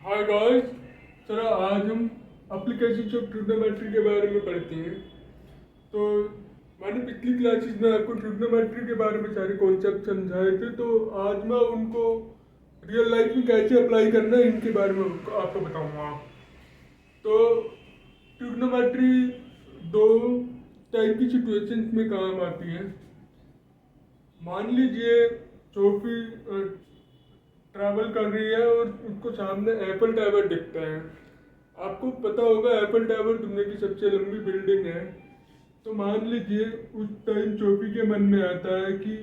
Hi guys. चलो आज हम एप्लीकेशन ऑफ ट्रिग्नोमेट्री के बारे में पढ़ते हैं। तो मैंने पिछली क्लासेस में आपको ट्रिग्नोमेट्री के बारे में सारे कॉन्सेप्ट समझाए थे, तो आज मैं उनको रियल लाइफ में कैसे अप्लाई करना है इनके बारे में आपको बताऊंगा। तो ट्रिग्नोमेट्री दो टाइप की सिचुएशंस में काम आती है। मान लीजिए सोफी ट्रैवल कर रही है और उसको सामने एफिल टावर दिखता है। आपको पता होगा एफिल टावर दुनिया की सबसे लंबी बिल्डिंग है। तो मान लीजिए उस टाइम चोपी के मन में आता है कि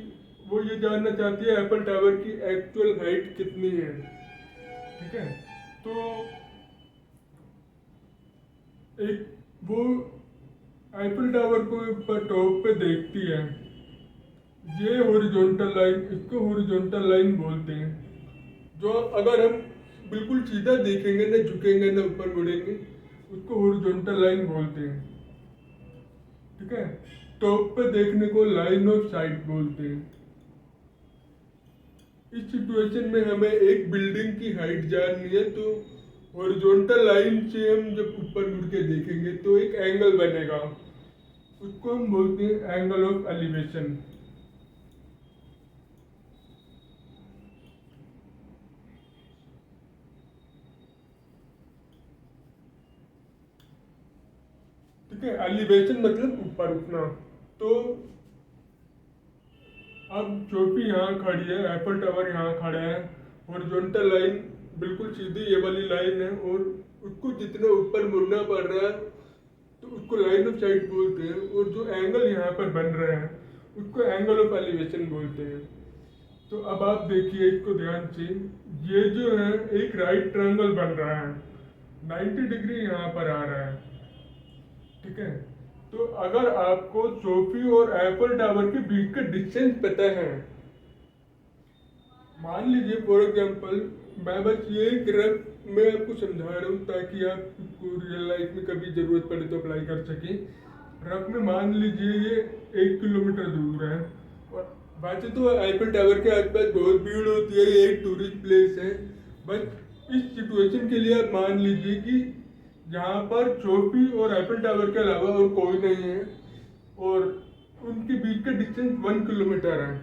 वो ये जानना चाहती है एफिल टावर की एक्चुअल हाइट कितनी है। ठीक है। तो एक वो एफिल टावर को ऊपर टॉप पे देखती है। ये हॉरिजॉन्टल लाइन, इसको हॉरिजॉन्टल लाइन बोलते हैं। जो अगर हम बिल्कुल सीधा देखेंगे, ना झुकेंगे ना ऊपर मुड़ेंगे, उसको हॉरिजॉन्टल लाइन बोलते हैं। ठीक है। टॉप पे देखने को लाइन ऑफ साइट बोलते हैं। इस सिचुएशन में हमें एक बिल्डिंग की हाइट जाननी है, तो हॉरिजॉन्टल लाइन से हम जब ऊपर मुड़ के देखेंगे तो एक एंगल बनेगा, उसको हम बोलते हैं एंगल ऑफ एलिवेशन। ठीक है। एलिवेशन मतलब ऊपर उठना। तो अब चोटी यहाँ खड़ी है, एफिल टावर यहाँ खड़ा है, हॉरिजॉन्टल लाइन बिल्कुल सीधी ये वाली लाइन है, और उसको जितना ऊपर मुड़ना पड़ रहा है तो उसको लाइन ऑफ साइट बोलते हैं, और जो एंगल यहाँ पर बन रहा है उसको एंगल ऑफ एलिवेशन बोलते हैं। तो अब आप देखिए इसको ध्यान से, ये जो है एक राइट ट्रायंगल बन रहा है, 90 डिग्री यहाँ पर आ रहा है। ठीक है। तो अगर आपको सोफी और एफिल टावर के बीच का डिस्टेंस पता है, मान लीजिए फॉर एग्जांपल, मैं बस ये ग्राफ मैं आपको समझा रहा हूँ ताकि आपको रियल लाइफ में कभी ज़रूरत पड़े तो अप्लाई कर सके। रफ में मान लीजिए ये 1 किलोमीटर दूर है, और वैसे तो आईफिल टावर के आसपास बहुत भीड़ होती है, ये एक टूरिस्ट प्लेस है। बट इस सिचुएशन के लिए आप मान लीजिए कि यहाँ पर चोपी और आईफिल टावर के अलावा और कोई नहीं है, और उनके बीच का डिस्टेंस 1 किलोमीटर है।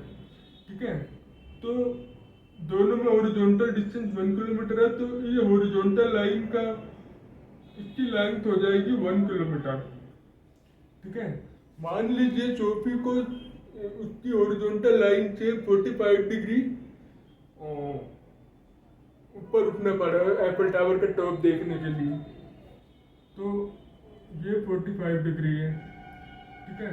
ठीक है। तो दोनों में हॉरिजॉन्टल डिस्टेंस 1 किलोमीटर है, तो ये हॉरिजॉन्टल लाइन का इसकी लेंथ हो जाएगी 1 किलोमीटर। ठीक है। मान लीजिए चोपी को उसकी हॉरिजॉन्टल लाइन से 45 डिग्री ऊपर उठना पड़ा है एफिल टावर का टॉप देखने के लिए। तो ये 45 डिग्री है। ठीक है।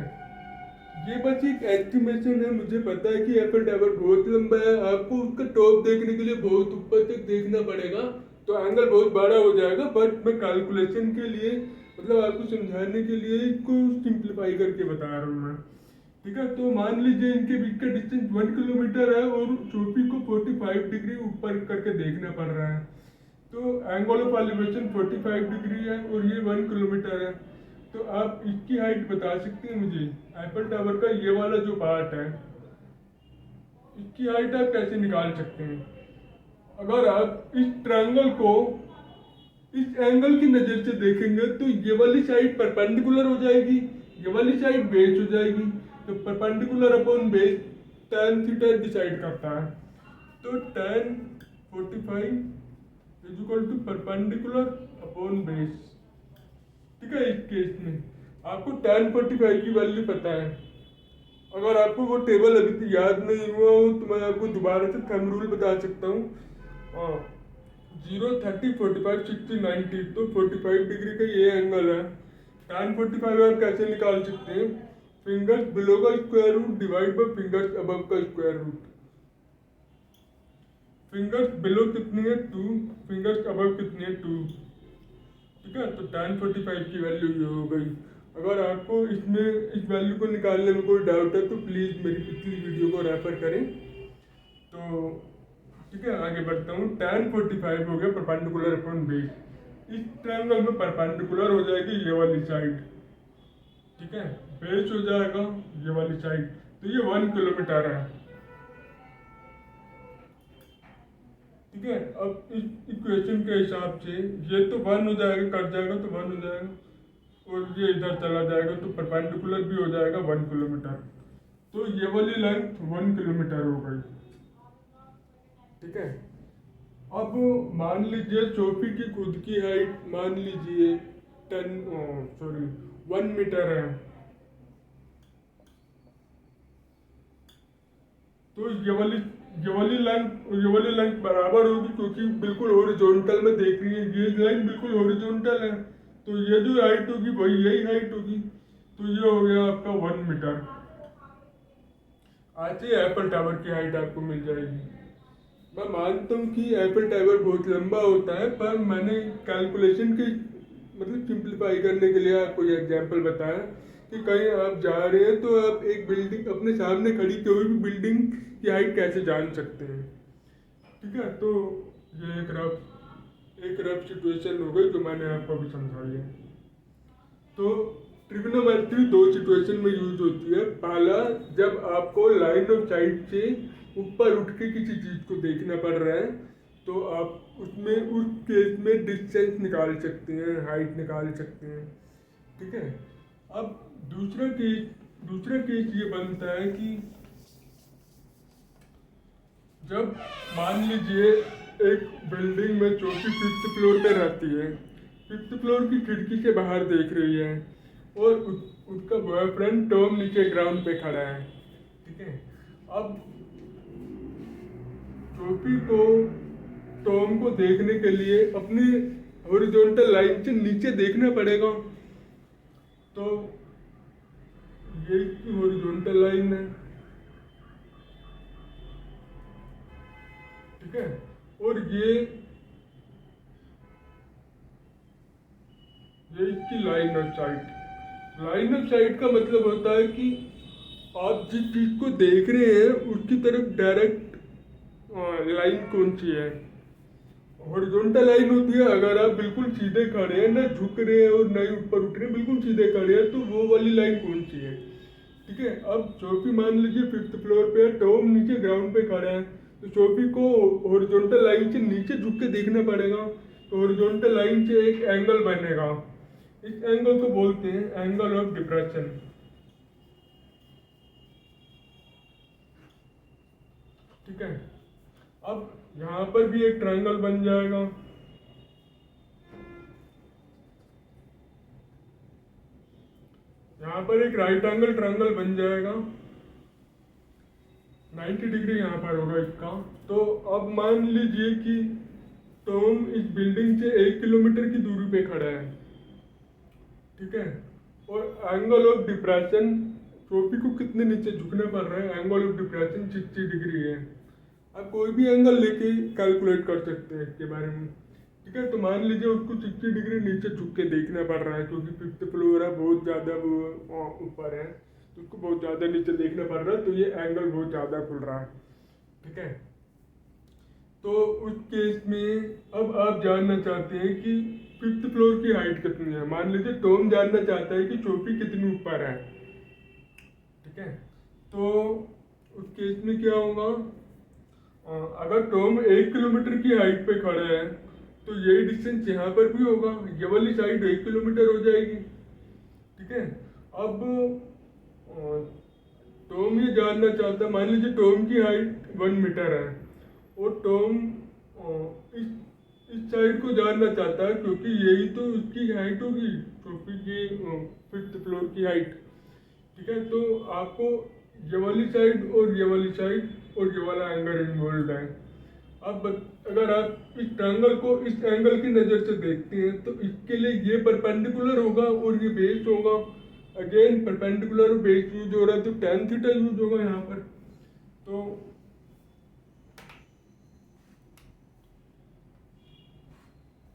ये बस एक एस्टिमेशन है, मुझे पता है कि एफिल टावर बहुत लंबा है, आपको उसका टॉप देखने के लिए बहुत ऊपर तक देखना पड़ेगा, तो एंगल बहुत बड़ा हो जाएगा। बट मैं कैलकुलेशन के लिए, मतलब आपको समझाने के लिए इसको सिंप्लीफाई करके बता रहा हूँ मैं। ठीक है। तो मान लीजिए इनके बीच का डिस्टेंस 1 किलोमीटर है, और चोटी को 45 डिग्री ऊपर करके देखना पड़ रहा है, तो एंगल ऑफ एलिवेशन 45 डिग्री है, और ये 1 किलोमीटर है। तो आप इसकी हाइट बता सकते हैं मुझे, एफिल टावर का ये वाला जो पार्ट है, इसकी हाइट आप कैसे निकाल सकते हैं? अगर आप इस ट्रायंगल को इस एंगल की नज़र से देखेंगे तो ये वाली साइड परपेंडिकुलर हो जाएगी, ये वाली साइड बेस हो जाएगी। तो perpendicular upon base tan theta decide करता है। तो tan 45 is equal to perpendicular upon base. ठीक है। इस केस में आपको tan 45 की वैल्यू पता है। अगर आपको वो टेबल अभी तक याद नहीं हुआ हो तो मैं आपको दोबारा से थंब रूल बता सकता हूँ। 0, 30, 45, 60, 90, तो 45 डिग्री का ये एंगल है। tan 45 आप कैसे निकाल सकते हैं? फिंगर्स बिलो का square root divide by fingers above का स्क्वायर रूट। फिंगर्स बिलो कितनी है? 2। फिंगर्स अबव कितनी है? 2। ठीक है। तो tan 45 की वैल्यू ये हो गई। अगर आपको इसमें इस वैल्यू को निकालने में कोई डाउट है तो प्लीज़ मेरी पिछली वीडियो को रेफर करें। तो ठीक है, आगे बढ़ता हूँ। tan 45 हो गया परपेंडिकुलर अपॉन बेस। इस ट्रायंगल में परपेंडिकुलर हो जाएगी ये वाली साइड। ठीक है। बेस हो जाएगा ये वाली साइड। तो ये 1 किलोमीटर है। ठीक ठीक है। अब इस इक्वेशन के हिसाब से ये तो 1 हो जाएगा, कट जाएगा तो 1 हो जाएगा, और ये इधर चला जाएगा तो परपेंडिकुलर भी हो जाएगा 1 किलोमीटर। तो ये वाली लेंथ 1 किलोमीटर हो गई, ठीक है। अब मान लीजिए चौकी की खुद की हाइट मान लीजिए 1 मीटर है। तो ये वाली लेंथ बराबर होगी, क्योंकि बिल्कुल हॉरिजॉन्टल में देख रही है, ये लाइन बिल्कुल हॉरिजॉन्टल है, तो ये जो हाइट होगी वही यही हाइट होगी। तो ये हो गया आपका 1 मीटर। आज ही एफिल टावर की हाइट आपको मिल जाएगी। मैं मानता हूँ कि एफिल टावर बहुत लंबा होता है, पर मैंने कैलकुलेशन की मतलब सिंप्लीफाई करने के लिए आपको ये एग्जांपल बताया कि कहीं आप जा रहे हैं तो आप एक बिल्डिंग अपने सामने खड़ी कोई भी बिल्डिंग की हाइट कैसे जान सकते हैं, ठीक है। तो ये एक रफ सिचुएशन हो गई जो मैंने आपको अभी समझाई है। तो ट्रिग्नोमेट्री 2 सिचुएशन में यूज होती है। पहला, जब आपको लाइन ऑफ साइट से ऊपर उठ के किसी चीज को देखना पड़ रहा है, तो आप उसमें उस केस में डिस्टेंस निकाल सकते हैं, हाइट निकाल सकते हैं, ठीक है। अब दूसरा केस ये बनता है कि जब मान लीजिए एक बिल्डिंग में चौकी 5th फ्लोर पे रहती है, 5th फ्लोर की खिड़की से बाहर देख रही है, और उसका बॉयफ्रेंड टॉम नीचे ग्राउंड पे खड़ा है, ठीक है। अब चौकी को टॉम को देखने के लिए अपनी हॉरिजॉन्टल लाइन से नीचे देखना पड़ेगा। तो ये इसकी हॉरिजॉन्टल लाइन है, ठीक है। और ये इसकी line of site. Line of site का मतलब होता है कि आप जिस चीज को देख रहे हैं उसकी तरफ डायरेक्ट लाइन कौन सी है। हॉरिजॉन्टल लाइन होती है अगर आप बिल्कुल सीधे खड़े हैं, ना झुक रहे हैं और ना ही ऊपर उठ रहे हैं, बिल्कुल सीधे खड़े हैं, तो वो वाली लाइन कौन सी है, ठीक है। अब चौकी मान लीजिए 5th फ्लोर पे है, टॉम नीचे ग्राउंड पे खड़ा है, तो चौकी को हॉरिजॉन्टल लाइन से नीचे झुक के देखना पड़ेगा। तो हॉरिजॉन्टल लाइन से एक एंगल बनेगा, इस एंगल को बोलते हैं एंगल ऑफ डिप्रेशन, ठीक है। अब यहाँ पर भी एक ट्रायंगल बन जाएगा, यहाँ पर एक राइट एंगल ट्रायंगल बन जाएगा, 90 डिग्री यहाँ पर होगा इसका। तो अब मान लीजिए कि टॉम इस बिल्डिंग से 1 किलोमीटर की दूरी पे खड़ा है, ठीक है। और एंगल ऑफ डिप्रेशन टोपी को कितने नीचे झुकना पड़ रहा है, एंगल ऑफ डिप्रेशन 60 डिग्री है। आप कोई भी एंगल लेके कैलकुलेट कर सकते हैं इसके बारे में, ठीक है। तो मान लीजिए उसको 60 डिग्री नीचे झुक के देखना पड़ रहा है, क्योंकि 5th फ्लोर है, बहुत ज़्यादा वो ऊपर है, तो उसको बहुत ज़्यादा नीचे देखना पड़ रहा है, तो ये एंगल बहुत ज़्यादा खुल रहा है, ठीक है। तो उस केस में अब आप जानना चाहते हैं कि 5th फ्लोर की हाइट कितनी है। मान लीजिए टॉम जानना चाहता है कि चौकी कितनी ऊपर है, ठीक है। तो उस केस में क्या होगा, अगर टॉम 1 किलोमीटर की हाइट पे खड़ा है तो यही डिस्टेंस यहाँ पर भी होगा, ये वाली साइड 1 किलोमीटर हो जाएगी, ठीक है। अब टॉम ये जानना चाहता है, मान लीजिए टॉम की हाइट 1 मीटर है और टॉम इस साइड को जानना चाहता है, क्योंकि यही तो उसकी हाइट होगी, चौकी की 5th फ्लोर की हाइट, ठीक है। तो आपको ये वाली साइड और ये वाली साइड और ये वाला एंगल इन्वॉल्व है। अब अगर आप इस ट्रायंगल को इस एंगल की नज़र से देखते हैं तो इसके लिए ये परपेंडिकुलर होगा और ये बेस होगा। अगेन परपेंडिकुलर बेस यूज हो रहा है तो tan थीटा यूज होगा यहाँ पर। तो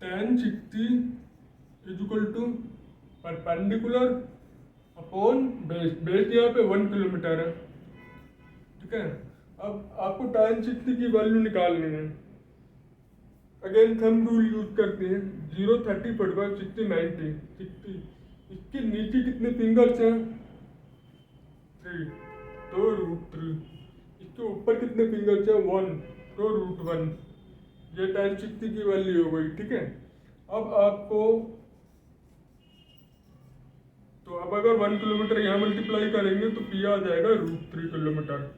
tan 60 is equal to perpendicular upon base. Base यहाँ पे 1 किलोमीटर है, ठीक है। अब आपको tan 60 की वैल्यू निकालनी है। अगेन थंब रूल यूज करते हैं, 0 30 45 60 90 60। इसके नीचे कितने फिंगर्स हैं, 3, तो √3। इसके ऊपर कितने फिंगर्स हैं, 1, तो √1। ये tan 60 की वैल्यू हो गई, ठीक है। अब आपको तो अब अगर 1 किलोमीटर यहाँ मल्टीप्लाई करेंगे तो पी आ जाएगा √3 किलोमीटर।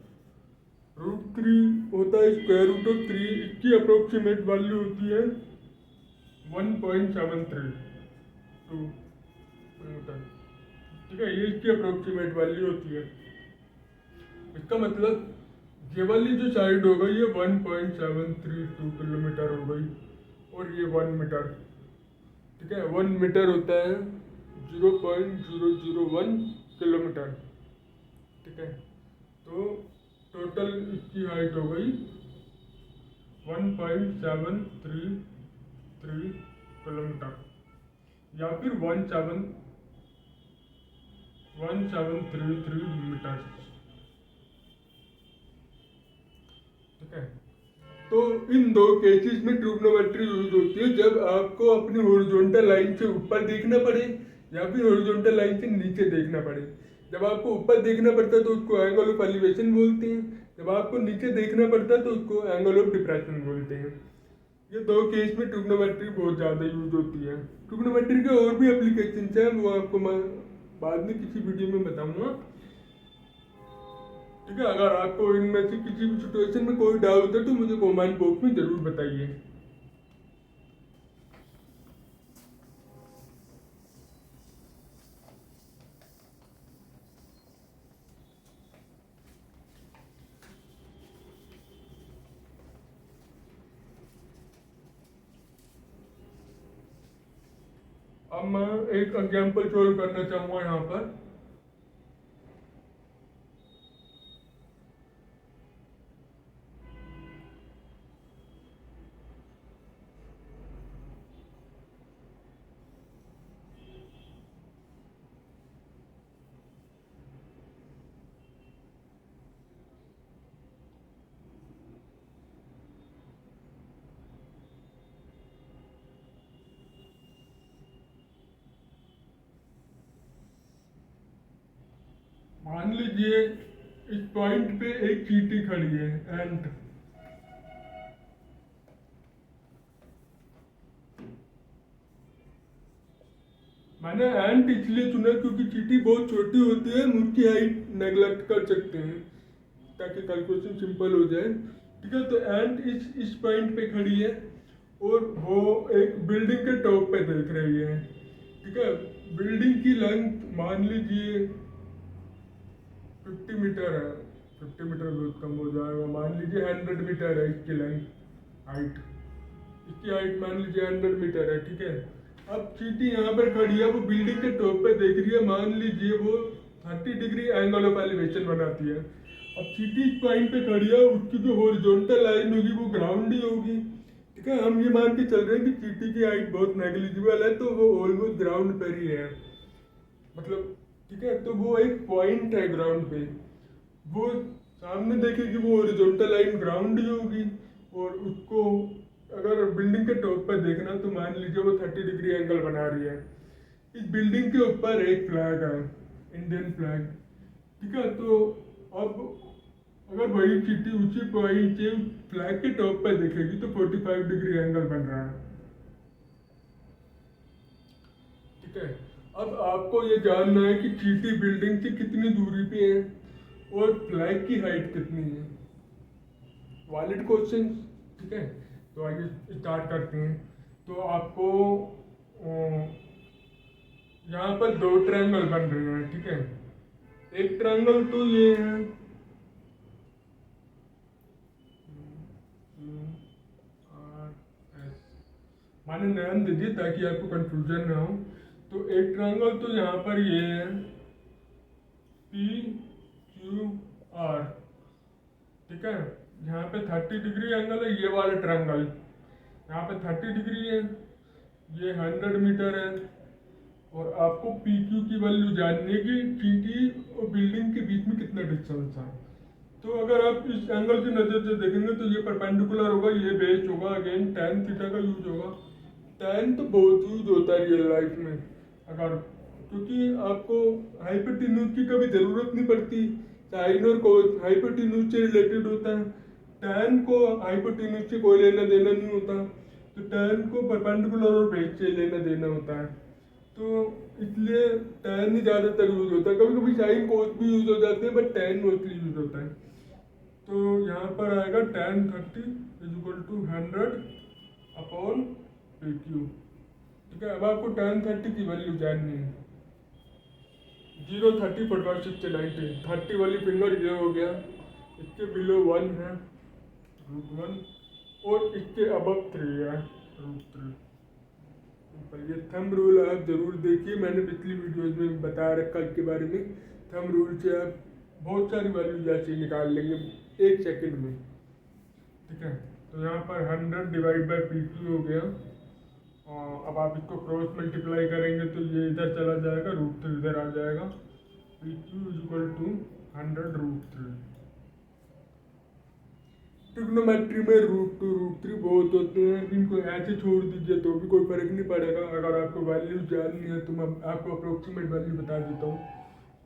√3 होता है स्क्वायर रूट ऑफ 3, इसकी अप्रोक्सीमेट वैल्यू होती है 1.73 किलोमीटर, ठीक है। ये इसकी अप्रोक्सीमेट वैल्यू होती है। इसका मतलब ये वाली जो साइड हो गई ये 1.732 किलोमीटर हो गई और ये 1 मीटर, ठीक है। 1 मीटर होता है 0.001 किलोमीटर, ठीक है। तो टोटल इसकी हाइट हो गई 1.733 किलोमीटर या फिर 1733 मीटर, ठीक है। तो इन दो केसेस में ट्रिग्नोमेट्री यूज होती है जब आपको अपनी हॉरिजॉन्टल लाइन से ऊपर देखना पड़े या फिर हॉरिजॉन्टल लाइन से नीचे देखना पड़े। जब आपको ऊपर देखना पड़ता है तो उसको एंगल ऑफ एलिवेशन बोलते हैं, जब आपको नीचे देखना पड़ता है तो उसको एंगल ऑफ डिप्रेशन बोलते हैं। ये दो केस में ट्रिग्नोमेट्री बहुत ज़्यादा यूज होती है। ट्रिग्नोमेट्री के और भी एप्लीकेशन हैं, वो आपको मैं बाद में किसी वीडियो में बताऊंगा, ठीक है। अगर आपको इनमें से किसी भी सिचुएशन में कोई डाउट है तो मुझे कमेंट बॉक्स में ज़रूर बताइए। अब मैं एक एग्जाम्पल सॉल्व करना चाहूँगा यहाँ पर। मान लीजिए इस पॉइंट पे एक चींटी खड़ी है एंट, मैंने एंट इसलिए चुना क्योंकि चींटी बहुत छोटी होती है, हम उसकी हाइट नेगलेक्ट कर सकते हैं ताकि कैलकुलेशन सिंपल हो जाए, ठीक है। तो एंट इस पॉइंट पे खड़ी है और वो एक बिल्डिंग के टॉप पे देख रही है, ठीक है। बिल्डिंग की लेंथ मान लीजिए 50 मीटर है, 50 मीटर बहुत कम हो जाएगा, मान लीजिए 100 मीटर है इसकी लेंथ, हाइट, इसकी हाइट मान लीजिए 100 मीटर है, ठीक है। अब चींटी यहाँ पर खड़ी है, वो बिल्डिंग के टॉप पे देख रही है, मान लीजिए वो 30 डिग्री एंगल ऑफ एलिवेशन बनाती है। अब चींटी इस पॉइंट पे खड़ी है, उसकी जो हॉरिजॉन्टल लाइन होगी वो ग्राउंड ही होगी, ठीक है। हम ये मान के चल रहे हैं कि चींटी की हाइट बहुत नेग्लिजिबल है, तो वो ऑलमोस्ट ग्राउंड पर ही है, मतलब, ठीक है। तो वो एक पॉइंट है ग्राउंड पे, वो सामने देखेगी वो हॉरिजॉन्टल लाइन ग्राउंड ही होगी, और उसको अगर बिल्डिंग के टॉप पर देखना तो मान लीजिए वो 30 डिग्री एंगल बना रही है। इस बिल्डिंग के ऊपर एक फ्लैग है, इंडियन फ्लैग, ठीक है। तो अब अगर वही चींटी उसी पॉइंट से फ्लैग के टॉप पर देखेगी तो 45 डिग्री एंगल बन रहा है, ठीक है। अब आपको ये जानना है कि चींटी बिल्डिंग से कितनी दूरी पे है और फ्लैग की हाइट कितनी है, वैलिड क्वेश्चन, ठीक है। तो आइए स्टार्ट करते हैं। तो आपको यहाँ पर दो ट्रायंगल बन रहे हैं, ठीक है। एक ट्रायंगल तो ये है माने नाम दीजिए ताकि आपको कंफ्यूजन ना हो। तो एक ट्रायंगल तो यहाँ पर ये है PQR, ठीक है। यहाँ पे 30 डिग्री एंगल है, ये वाला ट्रायंगल यहाँ पे 30 डिग्री है, ये 100 मीटर है, और आपको PQ की वैल्यू जाननी है कि चींटी और बिल्डिंग के बीच में कितना डिस्टेंस है। तो अगर आप इस एंगल की नज़र से देखेंगे तो ये परपेंडिकुलर होगा, ये बेस होगा, अगेन tan थीटा का यूज होगा। tan तो बहुत यूज होता है रियल लाइफ में, अगर, क्योंकि आपको हाइपोटेन्यूज की कभी ज़रूरत नहीं पड़ती, साइन और कोस हाइपोटेन्यूज से रिलेटेड होता है, tan को हाइपोटेन्यूज से कोई लेना देना नहीं होता, तो tan को परपेंडिकुलर और बेस से लेना देना होता है, तो इसलिए tan ही ज़्यादातर यूज होता है। कभी कभी साइन कोस भी यूज हो जाते हैं, बट tan मोस्टली यूज होता है। तो यहाँ पर आएगा tan 30 = 100 अपॉन PQ। ठीक है, अब आपको tan 30 की वैल्यू जाननी है। 0, 30, 45, 60, 90, 30 वाली फिंगर ये हो गया, इसके बिलो 1 है √1, और इसके अबव 3 है √3। पर ये थंब रूल आप जरूर देखिए, मैंने पिछली वीडियोज में बता रखा इसके बारे में। थंब रूल से आप बहुत सारी वैल्यू जैसे निकाल लेंगे 1 सेकंड में। ठीक है, तो यहाँ पर 100 / PQ हो गया। अब आप इसको क्रॉस मल्टीप्लाई करेंगे तो ये इधर चला जाएगा, √3 इधर आ जाएगा। PQ = 100 √3। ट्रिग्नोमेट्री में √2 √3 बहुत होते हैं, इनको ऐसे छोड़ दीजिए तो भी कोई फर्क नहीं पड़ेगा। अगर आपको वैल्यू जाननी है तो मैं आपको अप्रोक्सीमेट वैल्यू बता देता हूँ।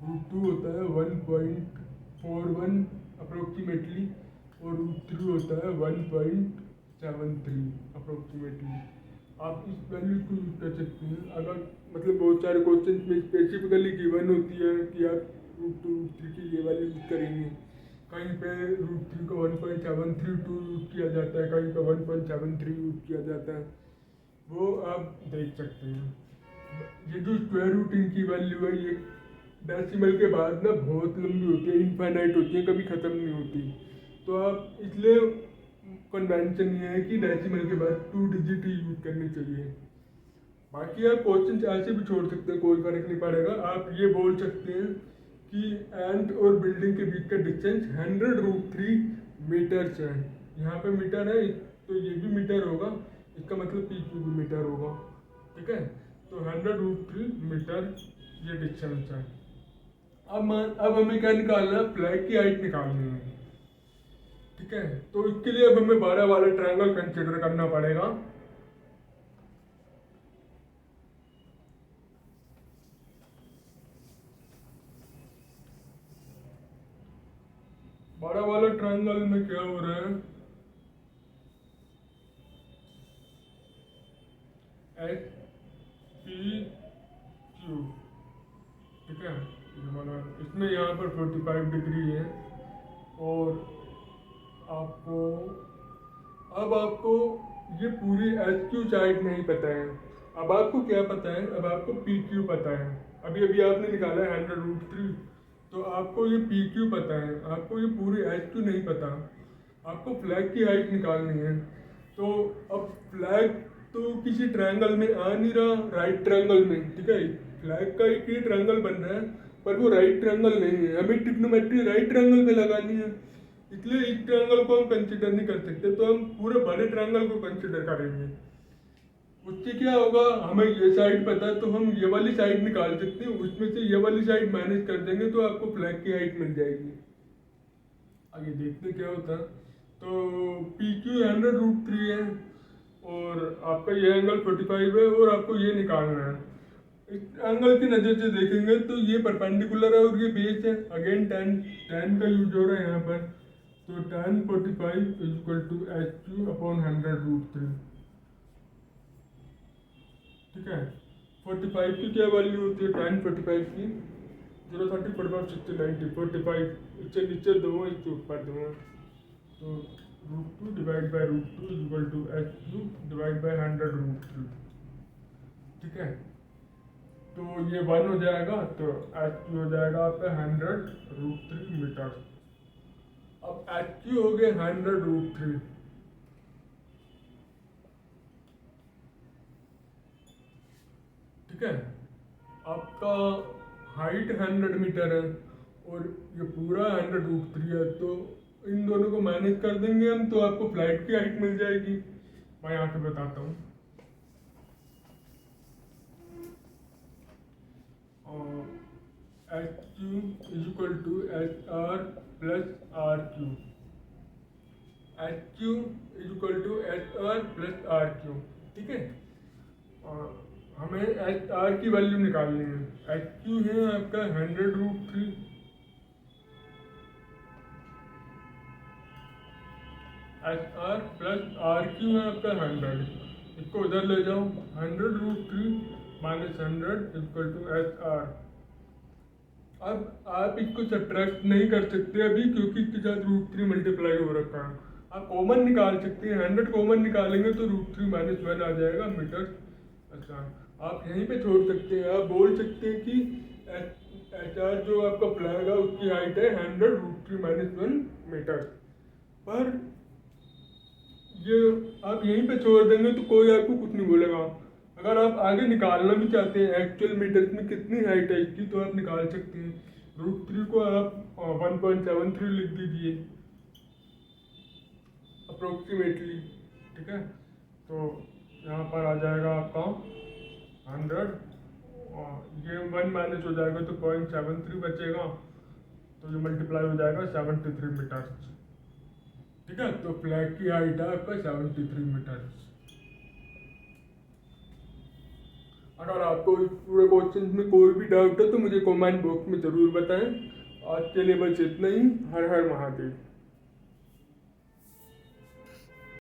√2 होता है 1.41 अप्रोक्सीमेटली, और √3 होता है 1.73 अप्रोक्सीमेटली। आप इस वैल्यू को यूज कर सकते हैं। अगर मतलब बहुत सारे क्वेश्चन में स्पेसिफिकली गिवन होती है कि आप √2 √3 की ये वैल्यू यूज करेंगे। कहीं पे √3 को 1.732 यूज किया जाता है, कहीं पे 1.73 यूज किया जाता है, वो आप देख सकते हैं। ये जो स्क्वायर रूट इनकी वैल्यू है, ये डेसिमल के बाद ना बहुत लंबी होती है, इनफाइनाइट होती है, कभी ख़त्म नहीं होती। तो आप इसलिए कन्वेंशन ये है कि डेसिमल के बाद 2 डिजिट ही यूज करनी चाहिए। बाकी आप क्वेश्चन ऐसे भी छोड़ सकते हैं, कोई फर्क नहीं पड़ेगा। आप ये बोल सकते हैं कि एंट और बिल्डिंग के बीच का डिस्टेंस 100 √3 मीटर्स है। यहाँ पे मीटर है तो ये भी मीटर होगा, इसका मतलब PQ भी मीटर होगा। ठीक है, तो 100 √3 मीटर ये डिस्टेंस है। अब हमें क्या निकालना है, फ्लैग की हाइट निकालनी है। ठीक है, तो इसके लिए अब हमें 12 वाला ट्रायंगल कंसिडर करना पड़ेगा। बड़ा वाला ट्रायंगल में क्या हो रहा है, HPQ। ठीक है, इसमें यहाँ पर 45 डिग्री है, और आपको ये पूरी HQ साइड नहीं पता है। अब आपको क्या पता है, अब आपको PQ पता है। अभी अभी आपने निकाला है 100 √3, तो आपको ये PQ पता है, आपको ये पूरी HQ नहीं पता। आपको फ्लैग की हाइट निकालनी है। तो अब फ्लैग तो किसी ट्रायंगल में आ नहीं रहा, राइट ट्रायंगल में। ठीक है, फ्लैग का एक ही ट्रायंगल बन रहा है, पर वो राइट ट्रायंगल नहीं है। हमें ट्रिग्नोमेट्री राइट ट्रायंगल पे लगानी है, इसलिए इस ट्रायंगल को हम कंसिडर नहीं कर सकते, तो हम पूरे बड़े ट्रायंगल को कंसिडर करेंगे। उससे क्या होगा, हमें ये साइड पता है तो हम ये वाली साइड निकाल सकते हैं, उसमें से ये वाली साइड मैनेज कर देंगे तो आपको फ्लैग की हाइट मिल जाएगी। आगे देखते क्या होता है। तो PQ 100 √3 है, और आपका ये एंगल 45 है, और आपको ये निकालना है। इस एंगल की नज़र से देखेंगे तो ये परपेंडिकुलर है और ये बेस है। अगेन tan का यूज हो रहा है यहाँ पर, तो tan 45 = HQ अपॉन 100 √3। ठीक है, 45 की क्या वैल्यू होती है, tan 45 की 0, 30, 45, 60, 90, 45 इससे नीचे 2 इससे ऊपर 2, तो √2 / √2 = HQ / 100 √3। ठीक है, तो ये 1 हो जाएगा, तो HQ हो जाएगा आपका 100 √3 मीटर। अब HQ हो गया 100 √3। ठीक है, आपका हाइट 100 मीटर है और ये पूरा 100 √3 है, तो इन दोनों को मैनेज कर देंगे हम, तो आपको फ्लाइट की हाइट मिल जाएगी। मैं यहाँ पे बताता हूँ। HQ = HR + RQ। HQ = HR + RQ। ठीक है, हमें HR की वैल्यू निकालनी है। HQ है आपका 100 √3, H R plus R Q है आपका 100, इसको उधर ले जाओ 100√3 minus 100 equal to H R. अब आप इसको सब्ट्रैक्ट नहीं कर सकते अभी क्योंकि इसके साथ √3 मल्टीप्लाई हो रखा है। आप कॉमन निकाल सकते हैं, 100 कॉमन निकालेंगे तो √3 माइनस 1 आ जाएगा मीटर। अच्छा, आप यहीं पे छोड़ सकते हैं, आप बोल सकते हैं कि एच आर जो आपका फ्लैग है उसकी हाइट है 100√3 माइनस 1 मीटर। पर ये आप यहीं पे छोड़ देंगे तो कोई आपको कुछ नहीं बोलेगा। अगर आप आगे निकालना भी चाहते हैं एक्चुअल मीटर्स में कितनी हाइट है इसकी तो आप निकाल सकते हैं। √3 को आप 1.73 लिख दीजिए अप्रोक्सीमेटली, ठीक है। तो यहाँ पर आ जाएगा आपका 100, ये 1 माइनस हो जाएगा तो 0.73 बचेगा, तो ये मल्टीप्लाई हो जाएगा 73 मीटर, ठीक है। तो फ्लैग की हाइट है आपका 73 मीटर। अगर आपको इस पूरे क्वेश्चन में कोई भी डाउट है तो मुझे कमेंट बॉक्स में ज़रूर बताएं। आज के लिए बस इतना ही। हर हर महादेव।